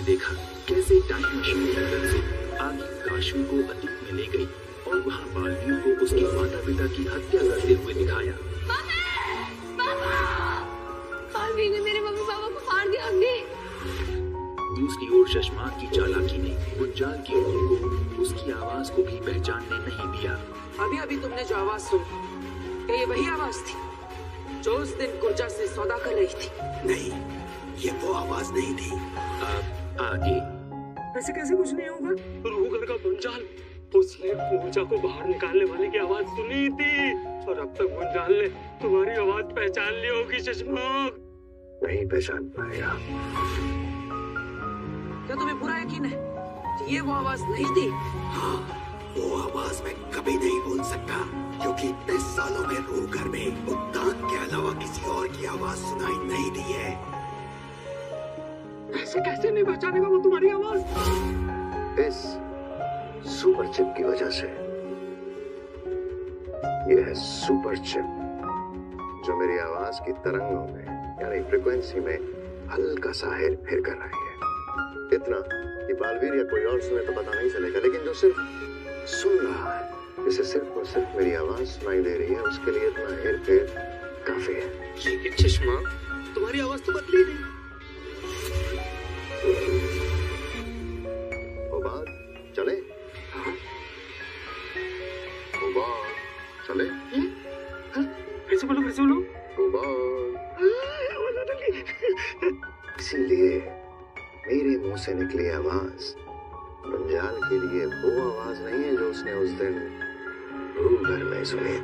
देखा कैसे time machine मदद से आगे काशवी को अतीत में ले गई और वहाँ बालवीर को उसके माता पिता की हत्या करते हुए दिखाया। बालवीर ने मेरे मम्मी पापा को मार दिया। अग्नि। दूसरी ओर शशमाक की चालाकी ने गुंजाल की उम्र को उसकी आवाज को भी पहचानने नहीं दिया। अभी अभी तुमने जो आवाज सुनी, क्या ये वही आवाज थी जो उस दिन गुर्जा से सौदा कर रही थी? नहीं, ये वो आवाज नहीं थी। आगे ऐसे कैसे कुछ नहीं होगा? रूहगर का गुंजाल, उसने पूजा को बाहर निकालने वाले की आवाज सुनी थी और अब तक गुंजाल ने तुम्हारी आवाज पहचान ली होगी शशमाक। नहीं पहचान पाएगा। क्या तुम्हें पूरा यकीन है कि ये वो आवाज नहीं थी? हाँ, वो आवाज मैं कभी नहीं भूल सकता, क्योंकि इतने सालों में रूहगर में उद्दान के अलावा किसी और की आवाज सुनाई नहीं दी है। ऐसे कैसे नहीं पहचानेगा वो तुम्हारी आवाज? इस सुपर चिप की वजह से। यह है सुपर चिप जो मेरी आवाज की तरंगों में यानी फ्रीक्वेंसी में हल्का सा हेर फेर कर रही है। इतना कि बालवीर या कोई और सुने तो पता नहीं चलेगा, लेकिन जो सिर्फ सुन रहा है, जिसे सिर्फ और सिर्फ मेरी आवाज सुनाई दे रही है, उसके लिए इतना हेर फेर काफी है। लेकिन शशमाक, तुम्हारी आवाज तो बदली नहीं। ओबाद, चले? ओबाद, चले? कैसे बोलो, कैसे बोलो? इसीलिए मेरे मुंह से निकली आवाज गुंजाल के लिए वो आवाज नहीं है जो उसने उस दिन रूहगर में सुनी।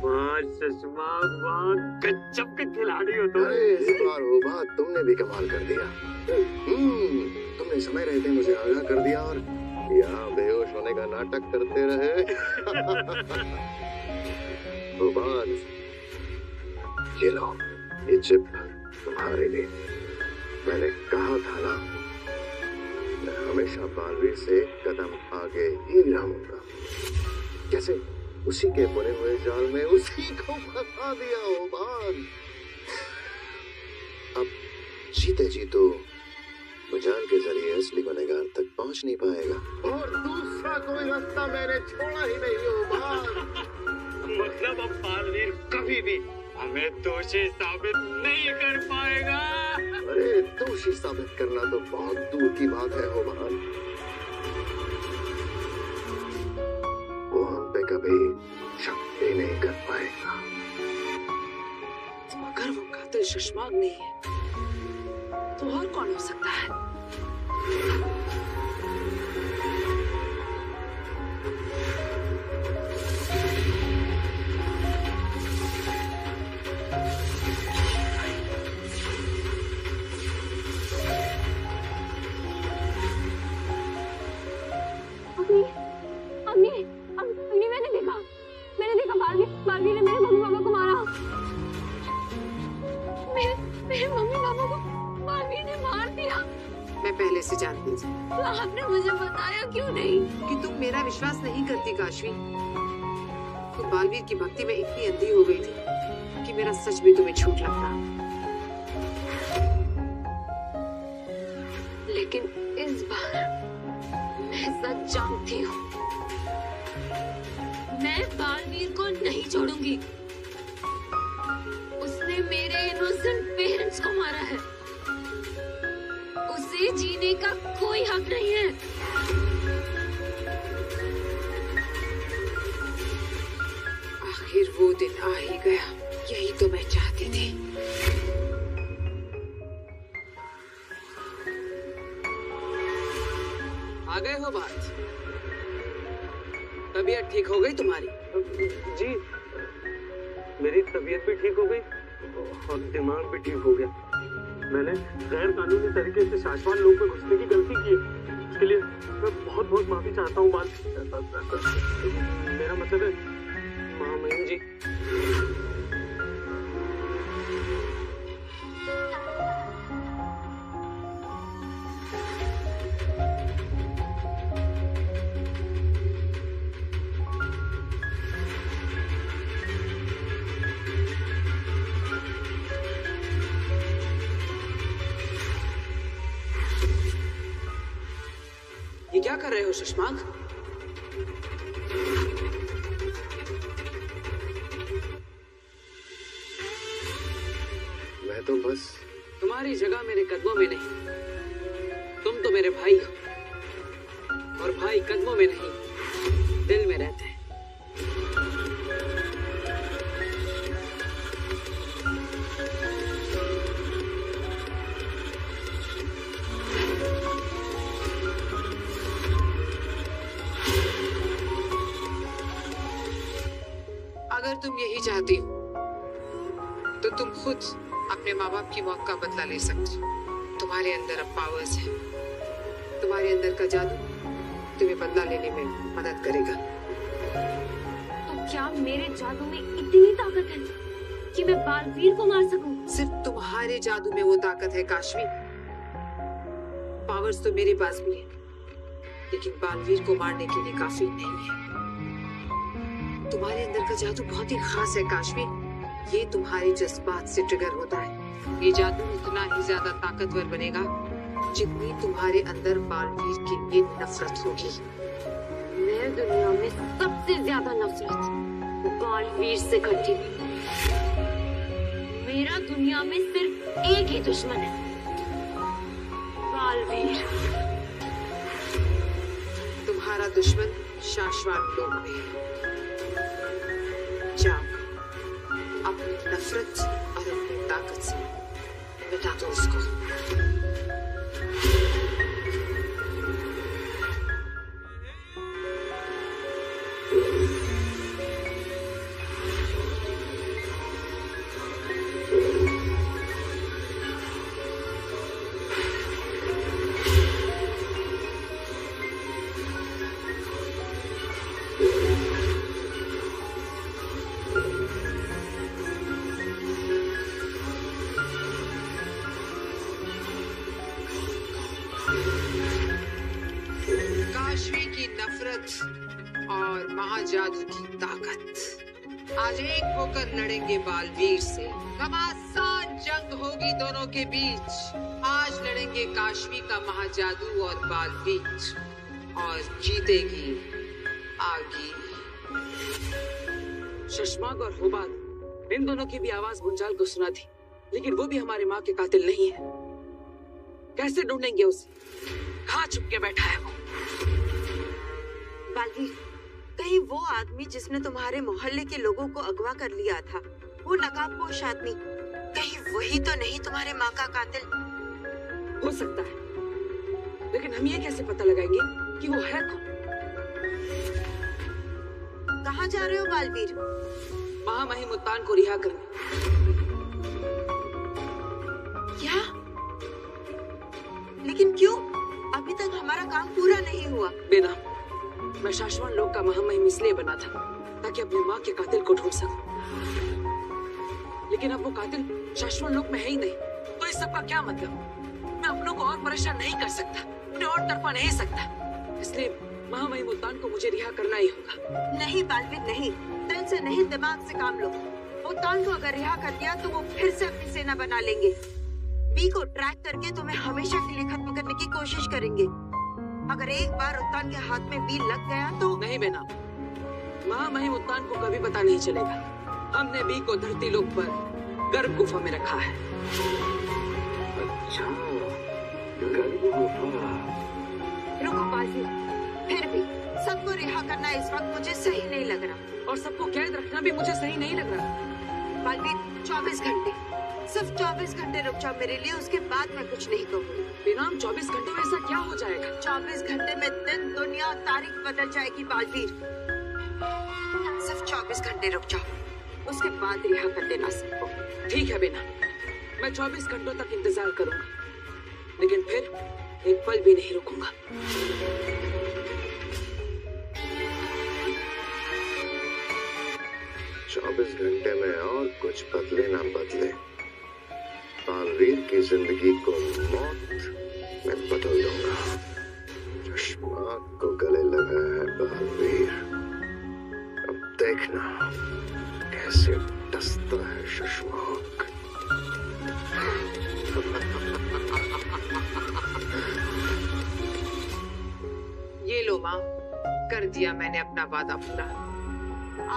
वाह शशमाक, वाह, गजब के खिलाड़ी हो तुम। अरे इस बार ओबाद तुमने भी कमाल कर दिया। तुमने समय रहते मुझे आगाह कर दिया और यहाँ बेहोश होने का नाटक करते रहे। ओबाद, ये लो, ये चिप तुम्हारे लिए। मैंने कहा था ना, मैं हमेशा बालवीर से एक कदम आगे ही रहूंगा। कैसे उसी के बुने हुए जाल में उसी को फंसा दिया ओबाद। अब जीते जी तो गुंजाल के जरिए असली गुनहगार तक पहुंच नहीं पाएगा, और दूसरा कोई रास्ता मैंने छोड़ा ही नहीं ओबाद। मतलब अब बालवीर कभी भी हमें दोषी साबित नहीं कर पाएगा। अरे दोषी साबित करना तो बहुत दूर की बात है ओबाद। वो हम पे कभी शक भी नहीं कर पाएगा। तो अगर वो कातिल शशमाक नहीं है तो और कौन हो सकता है? बालवीर ने मेरे मम्मी पापा को मारा। मेरे मम्मी पापा को बालवीर ने मार दिया। मैं पहले से जानती थी। तो आपने मुझे बताया क्यों नहीं? कि तुम मेरा विश्वास नहीं करती काशवी। तुम बालवीर की भक्ति में इतनी अंधी हो गई थी कि मेरा सच भी तुम्हें झूठ लगता। लेकिन इस बार मैं सच जानती हूँ। मैं बालवीर को नहीं छोड़ूंगी। उसने मेरे इनोसेंट पेरेंट्स को मारा है। उसे जीने का कोई हक नहीं है। आखिर वो दिन आ ही गया। यही तो मैं चाहती थी। आ गए हो बात? तबीयत ठीक हो गई तुम्हारी? जी, मेरी तबीयत भी ठीक हो गई और दिमाग भी ठीक हो गया। मैंने गैर कानूनी तरीके से शासवान लोग में घुसने की गलती की है। उसके लिए मैं बहुत बहुत माफी चाहता हूँ। मेरा मतलब है महामहिम जी। क्या कर रहे हो शशांक? मैं तो बस तुम्हारी जगह मेरे कदमों में नहीं। तुम तो मेरे भाई हो, और भाई कदमों में नहीं, दिल में रहते हैं। अगर तुम यही चाहती हो तो तुम खुद अपने माँ बाप की मौत का बदला ले सकती हो। तुम्हारे अंदर अब पावर्स है। तुम्हारे अंदर का जादू तुम्हें बदला लेने में मदद करेगा। तो क्या मेरे जादू में इतनी ताकत है कि मैं बालवीर को मार सकूं? सिर्फ तुम्हारे जादू में वो ताकत है काशवी। पावर्स तो मेरे पास भी है, लेकिन बालवीर को मारने के लिए काफी नहीं है। तुम्हारे अंदर का जादू बहुत ही खास है काशवी। ये तुम्हारे जज्बात से ट्रिगर होता है। ये जादू इतना ही ज्यादा ताकतवर बनेगा जितनी तुम्हारे अंदर बालवीर के लिए नफरत होगी। मैं दुनिया में सबसे ज्यादा नफरत बालवीर से करती हूँ। मेरा दुनिया में सिर्फ एक ही दुश्मन है, बालवीर। तुम्हारा दुश्मन शाश्वत लोक में है। जाओ, अपनी नफरत और अपनी ताकत से मिटा दो उसको। काशवी की नफरत और महाजादू की ताकत आज एक होकर लड़ेंगे बालवीर से। घमासान जंग होगी दोनों के बीच। आज लड़ेंगे काशवी का महाजादू और बालवीर, और जीतेगी आगी। शशांक और होबात, इन दोनों की भी आवाज गुंजाल को सुना थी, लेकिन वो भी हमारी माँ के कातिल नहीं है। कैसे ढूंढेंगे उसे? कहाँ छुप के बैठा है वो? बालवीर, कहीं वो आदमी जिसने तुम्हारे मोहल्ले के लोगों को अगवा कर लिया था, वो नकाबपोश आदमी, कहीं वही तो नहीं तुम्हारे माँ का कातिल? हो सकता है, लेकिन हम ये कैसे पता लगाएंगे कि वो है कौन? कहाँ जा रहे हो बालवीर? महामहिम उत्तान को रिहा करने। क्या? लेकिन क्यों? अभी तक हमारा काम पूरा नहीं हुआ। बिना, मैं शाश्वत लोक का महामहिम इसलिए बना था ताकि अपनी माँ के कातिल को ढूंढ सकूं। लेकिन अब वो कातिल शाश्वत लोक में है ही नहीं, तो इस सब का क्या मतलब? मैं अपनों को और परेशान नहीं कर सकता, उन्हें और तड़पा नहीं सकता। इसलिए महामहिम उत्तान को मुझे रिहा करना ही होगा। नहीं बालवीर, नहीं। दिल से नहीं, दिमाग से काम लो। उत्तान को अगर रिहा कर दिया तो वो फिर से अपनी सेना बना लेंगे। बी को ट्रैक करके तुम्हें हमेशा के लिए खत्म करने की कोशिश करेंगे। अगर एक बार उत्तान के हाथ में बी लग गया तो नहीं बेना, महामहिम उत्तान को कभी पता नहीं चलेगा। हमने बी को धरती लोक पर गर्भ गुफा में रखा है। अच्छा, गर्भ गुफा। रुको बालवीर, फिर भी सबको रिहा करना इस वक्त मुझे सही नहीं लग रहा। और सबको कैद रखना भी मुझे सही नहीं लग रहा। बालवीर, 24 घंटे, सिर्फ 24 घंटे रुक जाओ मेरे लिए, उसके बाद मैं कुछ नहीं कहूँगी। बेनाम 24 घंटे में ऐसा क्या हो जाएगा? 24 घंटे में दिन, दुनिया, तारीख बदल जाएगी बालवीर। सिर्फ 24 घंटे रुक जाओ, उसके बाद रिहा कर देना सबको। ठीक है बेना, मैं 24 घंटों तक इंतजार करूंगा, लेकिन फिर एक पल भी नहीं रुकूंगा। 24 घंटे में और कुछ बदले ना बदले, बालवीर की जिंदगी को मौत में बदल दूंगा। शशांक को गले लगा है बालवीर, अब देखना कैसे डसता है शशांक। माँ, कर दिया मैंने अपना वादा पूरा।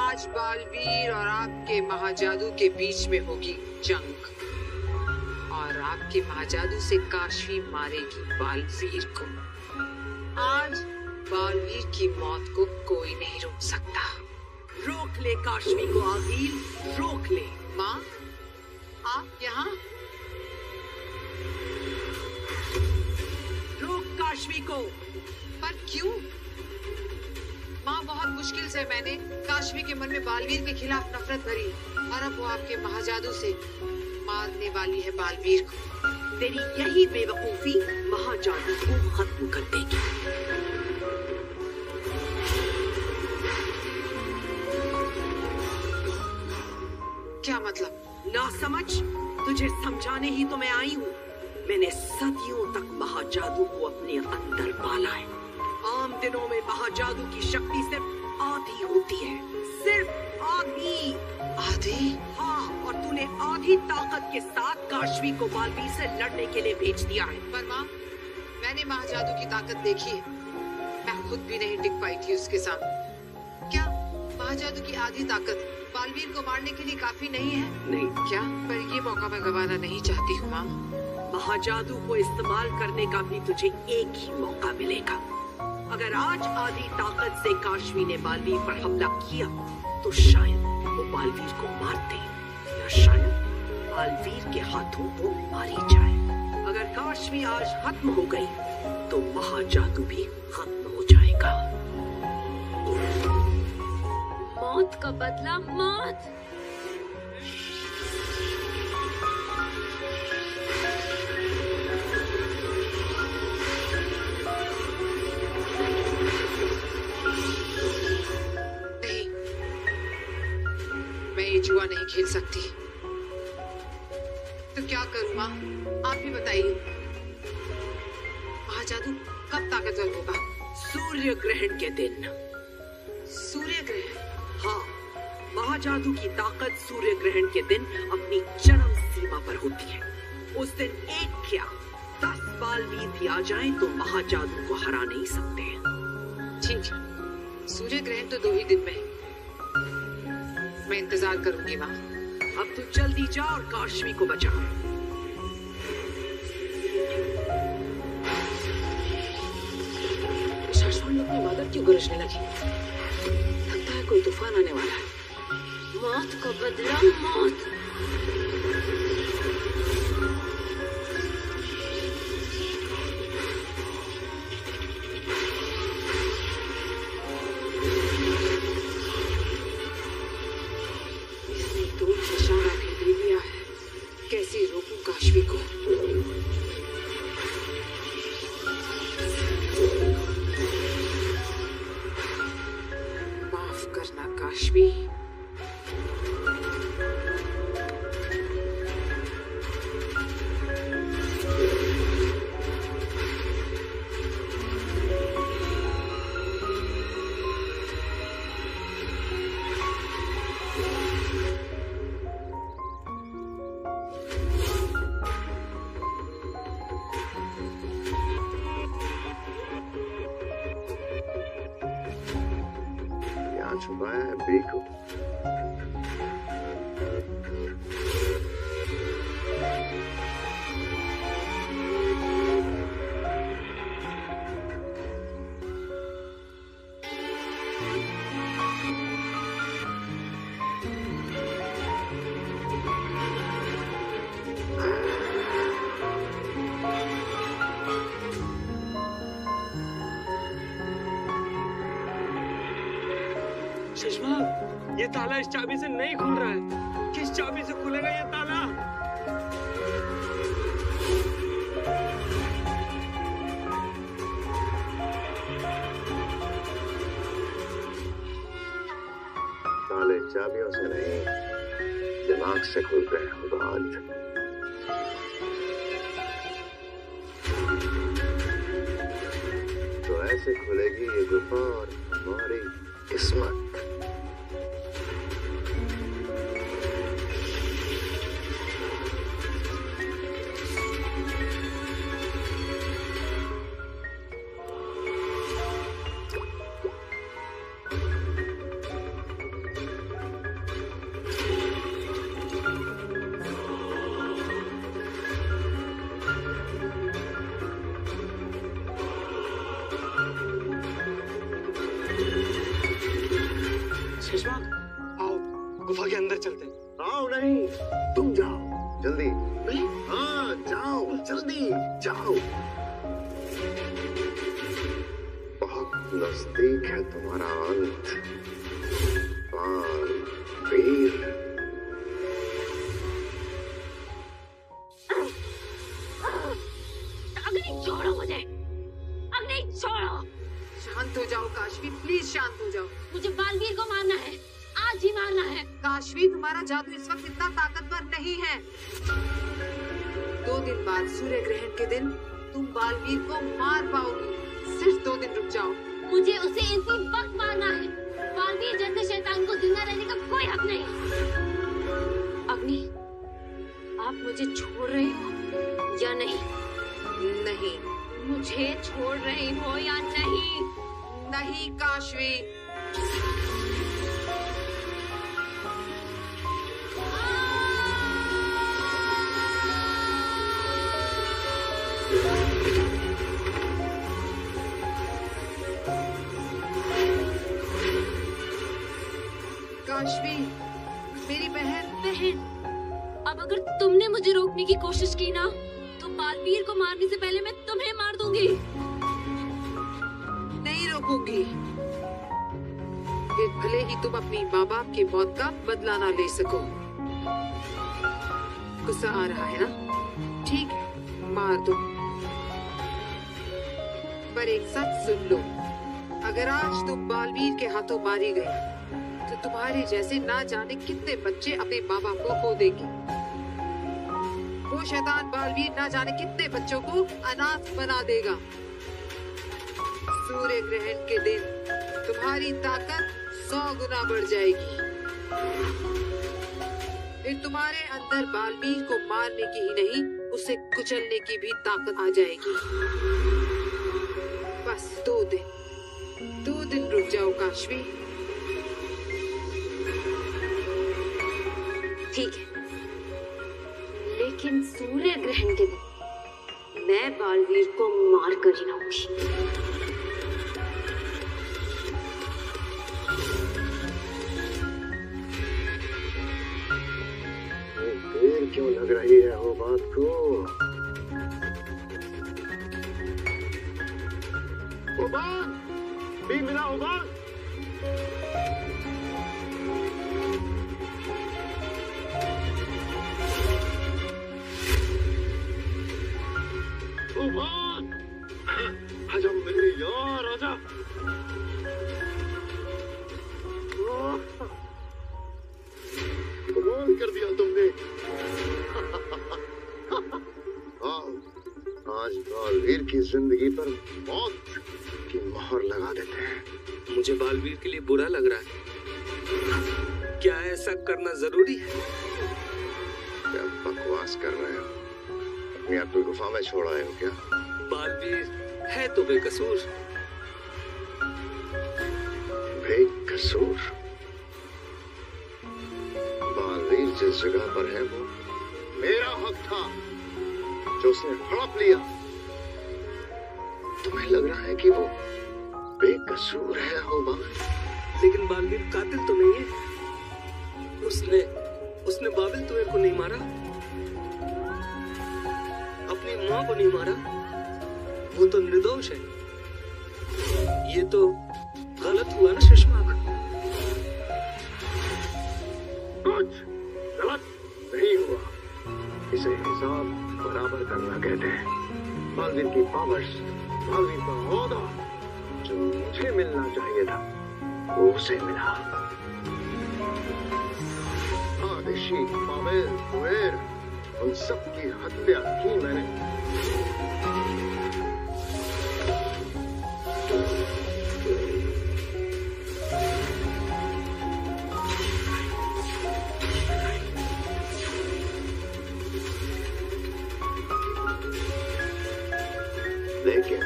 आज बालवीर और आपके महाजादू के बीच में होगी जंग, और आपके महाजादू से काशी मारेगी बालवीर को। आज बालवीर की मौत को कोई नहीं रोक सकता। रोक ले काशवी को आदिल, रोक ले। माँ, आप यहाँ? रोक काशवी को। पर क्यों? माँ, बहुत मुश्किल से मैंने काशवी के मन में बालवीर के खिलाफ नफरत भरी, और अब वो आपके महाजादू से मारने वाली है बालवीर को। तेरी यही बेवकूफी महाजादू को खत्म कर देगी। क्या मतलब? ना समझ, तुझे समझाने ही तो मैं आई हूँ। मैंने सदियों तक महाजादू को अपने अंदर पाला है। आम दिनों में महाजादू की शक्ति सिर्फ आधी होती है, सिर्फ आधी। आधी? हाँ, और तूने आधी ताकत के साथ काशवी को बालवीर से लड़ने के लिए भेज दिया है। पर माँ, मैंने महाजादू की ताकत देखी है। मैं खुद भी नहीं टिक पाई थी उसके सामने। क्या महाजादू की आधी ताकत बालवीर को मारने के लिए काफी नहीं है? नहीं। क्या? पर ये मौका मैं गंवाना नहीं चाहती हूँ माँ। महाजादू को इस्तेमाल करने का भी तुझे एक ही मौका मिलेगा। अगर आज आधी ताकत से काशवी ने बालवीर पर हमला किया तो शायद वो बालवीर को मार दे, या शायद बालवीर के हाथों वो मारी जाए। अगर काशवी आज खत्म हो गई तो महाजादू भी खत्म हो जाएगा। मौत का बदला मौत। जुआ नहीं खेल सकती। तो क्या करूं माँ, आप ही बताइए। महाजादू कब ताकतवर होगा? सूर्य ग्रहण के दिन। सूर्य ग्रहण? हाँ, महाजादू की ताकत सूर्य ग्रहण के दिन अपनी चरम सीमा पर होती है। उस दिन एक क्या 10 बालवीर भी आ जाएं तो महाजादू को हरा नहीं सकते हैं। ठीक है, सूर्य ग्रहण तो 2 ही दिन में है। मैं इंतजार करूंगी माँ। अब तू जल्दी जा और काशवी को बचा। शाश्वत अपनी मदद क्यों गरजने लगी? लगता है कोई तूफान आने वाला है। मौत का बदला मौत। कैसे रोकूं काशवी को? माफ करना काशवी। छुपा है बी को। सुषमा, ये ताला इस चाबी से नहीं खुल रहा है। किस चाबी से खुलेगा ये ताला? ताले चाबियों से नहीं, दिमाग से खुलते हैं बात। तो ऐसे खुलेगी ये गुफा और हमारी किस्मत। गुफा के अंदर चलते हैं। आओ नहीं, तुम जाओ जल्दी। हाँ जाओ जल्दी जाओ। बहुत नजदीक है तुम्हारा अंत बालवीर। अग्नि छोड़ो मुझे, अग्नि छोड़ो। शांत हो जाओ काशवी, प्लीज शांत हो जाओ। मुझे बालवीर को मारना है, आज ही मारना है। काशवी तुम्हारा जादू इस वक्त इतना ताकतवर नहीं है। 2 दिन बाद सूर्य ग्रहण के दिन तुम बालवीर को मार पाओगी। सिर्फ 2 दिन रुक जाओ। मुझे उसे इसी वक्त मारना है। बालवीर जैसे शैतान को जिंदा रहने का कोई हक नहीं। अग्नि, आप मुझे छोड़ रहे हो या नहीं? नहीं। मुझे छोड़ रही हो या नहीं? नहीं काशवी। काशवी, मेरी बहन। अब अगर तुमने मुझे रोकने की कोशिश की ना, तो बालवीर को मारने से पहले मैं तुम्हें मार दूंगी। नहीं रोकूंगी। फिर भले ही तुम अपनी माँ बाप की मौत का बदला ना ले सको। गुस्सा आ रहा है ना? ठीक है, मार दो। पर एक सच सुन लो, अगर आज तुम बालवीर के हाथों मारी गई तो तुम्हारे जैसे ना जाने कितने बच्चे अपने माँ बाप को खो देंगे। वो शैतान बालवीर ना जाने कितने बच्चों को अनाथ बना देगा। सूर्य ग्रहण के दिन तुम्हारी ताकत 100 गुना बढ़ जाएगी। फिर तुम्हारे अंदर बालवीर को मारने की ही नहीं, उसे कुचलने की भी ताकत आ जाएगी। बस 2 दिन रुक जाओ काशवी। ठीक है, लेकिन सूर्य ग्रहण के दिन मैं बालवीर को मार कर ही रहूंगी। देर क्यों लग रही है वो बात को? भी मिला होगा। आजा मेरे यार, आजा। कमाल कर दिया तुमने। आज बालवीर की जिंदगी पर मौत की मोहर लगा देते हैं। मुझे बालवीर के लिए बुरा लग रहा है। क्या ऐसा करना जरूरी है? क्या बकवास कर रहे हो? अपनी आप गुफा में छोड़ आए हो क्या? बालवीर है तो बेकसूर। बेकसूर? बालवीर जिस जगह पर है वो मेरा हक था, जो उसने हड़प लिया। तुम्हें लग रहा है कि वो बेकसूर है होबा? लेकिन बालवीर कातिल तो नहीं है। उसने बाबिल तुएर को नहीं मारा, अपनी माँ को नहीं मारा। वो तो निर्दोष है। ये तो गलत हुआ ना शशमाक? कुछ गलत नहीं हुआ। इसे हिसाब बराबर करना कहते हैं। बालवीर की पावर्स, बालवीर का ओहदा जो मुझे मिलना चाहिए था वो उसे मिला। आदिशी, बाबिल, तुएर, उन सब की हत्या की मैंने। लेकिन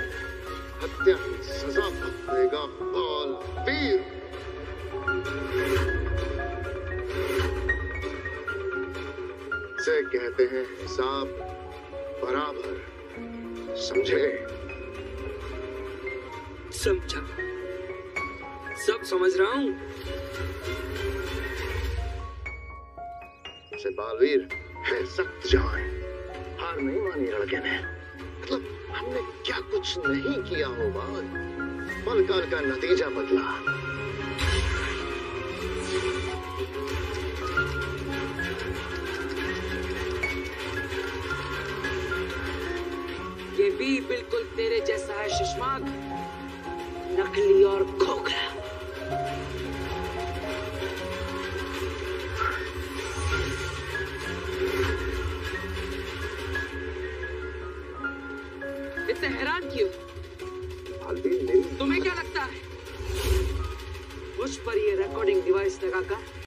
हत्या की सजा भुगतेगा बालवीर। से कहते हैं हिसाब बराबर, समझे? समझा, सब समझ रहा हूँ। से बालवीर है सख्त जवान। हार नहीं मानी लड़के ने। मतलब हमने क्या कुछ नहीं किया हो बाल, पल काल का नतीजा बदला। ये भी बिल्कुल तेरे जैसा है शशमाक, नकली और खोखला। इतने हैरान क्यों? बालवीर मेरी तुम्हें क्या लगता है मुझ पर ये रिकॉर्डिंग डिवाइस लगाकर